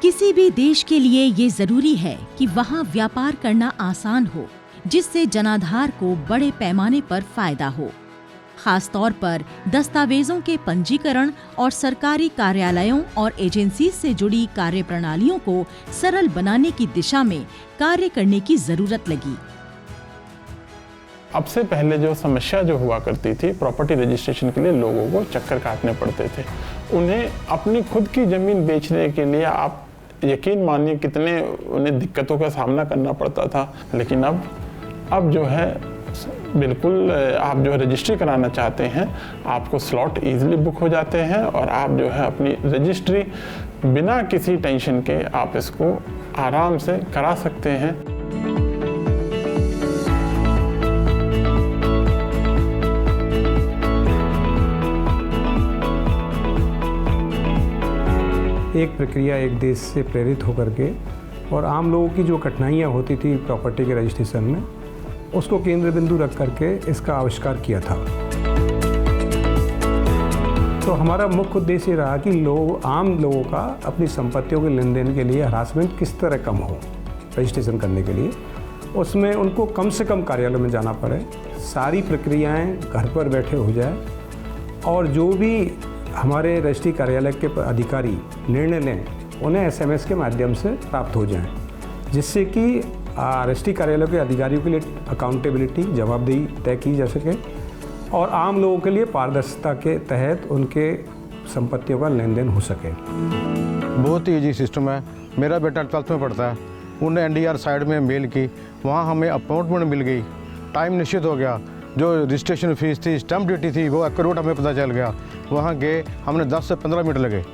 किसी भी देश के लिए ये जरूरी है कि वहाँ व्यापार करना आसान हो, जिससे जनाधार को बड़े पैमाने पर फायदा हो। खास तौर पर दस्तावेजों के पंजीकरण और सरकारी कार्यालयों और एजेंसी से जुड़ी कार्यप्रणालियों को सरल बनाने की दिशा में कार्य करने की जरूरत लगी। अब से पहले जो समस्या जो हुआ करती थी, प्रॉपर्टी रजिस्ट्रेशन के लिए लोगों को चक्कर काटने पड़ते थे। उन्हें अपनी खुद की ज़मीन बेचने के लिए आप यकीन मानिए कितने उन्हें दिक्कतों का सामना करना पड़ता था। लेकिन अब जो है बिल्कुल आप जो है रजिस्ट्री कराना चाहते हैं, आपको स्लॉट ईजिली बुक हो जाते हैं और आप जो है अपनी रजिस्ट्री बिना किसी टेंशन के आप इसको आराम से करा सकते हैं। एक प्रक्रिया एक देश से प्रेरित होकर के और आम लोगों की जो कठिनाइयाँ होती थी प्रॉपर्टी के रजिस्ट्रेशन में, उसको केंद्र बिंदु रख करके इसका आविष्कार किया था। तो हमारा मुख्य उद्देश्य रहा कि आम लोगों का अपनी संपत्तियों के लेन देन के लिए हरासमेंट किस तरह कम हो। रजिस्ट्रेशन करने के लिए उसमें उनको कम से कम कार्यालय में जाना पड़े, सारी प्रक्रियाएं घर पर बैठे हो जाए और जो भी हमारे रजिस्ट्री कार्यालय के अधिकारी निर्णय लें उन्हें SMS के माध्यम से प्राप्त हो जाएं, जिससे कि रजिस्ट्री कार्यालय के अधिकारियों के लिए अकाउंटेबिलिटी, जवाबदेही तय की जा सके और आम लोगों के लिए पारदर्शिता के तहत उनके संपत्तियों का लेन देन हो सके। बहुत ही ईजी सिस्टम है। मेरा बेटा 12th में पढ़ता है, उन्हें NDR साइड में मेल की, वहाँ हमें अपॉइंटमेंट मिल गई, टाइम निश्चित हो गया। जो रजिस्ट्रेशन फीस थी, स्टैम्प ड्यूटी थी, वो एक्यूरेट हमें पता चल गया। वहाँ गए, हमने 10 से 15 मिनट लगे,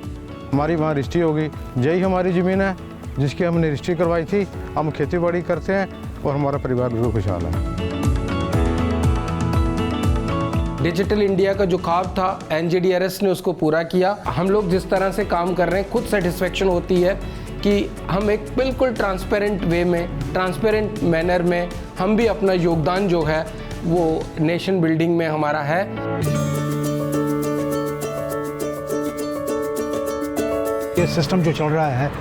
हमारी वहाँ रजिस्ट्री हो गई। यही हमारी ज़मीन है जिसकी हमने रजिस्ट्री करवाई थी। हम खेती बाड़ी करते हैं और हमारा परिवार बिल्कुल खुशहाल है। डिजिटल इंडिया का जो ख्वाब था, NGDRS ने उसको पूरा किया। हम लोग जिस तरह से काम कर रहे हैं, खुद सेटिस्फेक्शन होती है कि हम एक बिल्कुल ट्रांसपेरेंट वे में, ट्रांसपेरेंट मैनर में हम भी अपना योगदान जो है वो नेशन बिल्डिंग में हमारा है। ये सिस्टम जो चल रहा है,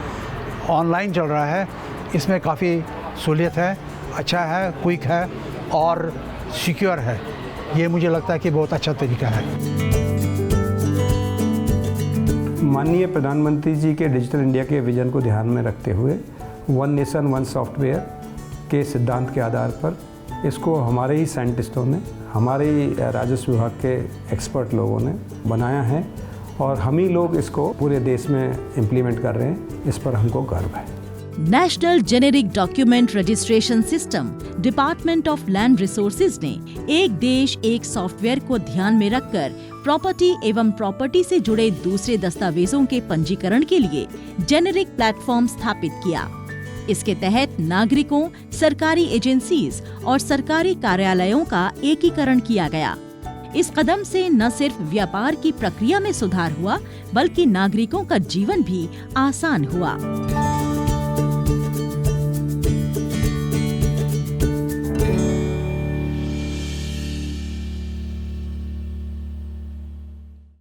ऑनलाइन चल रहा है, इसमें काफ़ी सहूलियत है, अच्छा है, क्विक है और सिक्योर है। ये मुझे लगता है कि बहुत अच्छा तरीका है। माननीय प्रधानमंत्री जी के डिजिटल इंडिया के विजन को ध्यान में रखते हुए वन नेशन वन सॉफ्टवेयर के सिद्धांत के आधार पर इसको हमारे ही साइंटिस्टों ने, हमारे ही राजस्व विभाग के एक्सपर्ट लोगों ने बनाया है और हम ही लोग इसको पूरे देश में इम्प्लीमेंट कर रहे हैं। इस पर हमको गर्व है। National generic document registration system department of land resources ने एक देश एक सॉफ्टवेयर को ध्यान में रखकर प्रॉपर्टी एवं प्रॉपर्टी से जुड़े दूसरे दस्तावेजों के पंजीकरण के लिए जेनेरिक प्लेटफॉर्म स्थापित किया। इसके तहत नागरिकों, सरकारी एजेंसीज और सरकारी कार्यालयों का एकीकरण किया गया। इस कदम से न सिर्फ व्यापार की प्रक्रिया में सुधार हुआ, बल्कि नागरिकों का जीवन भी आसान हुआ।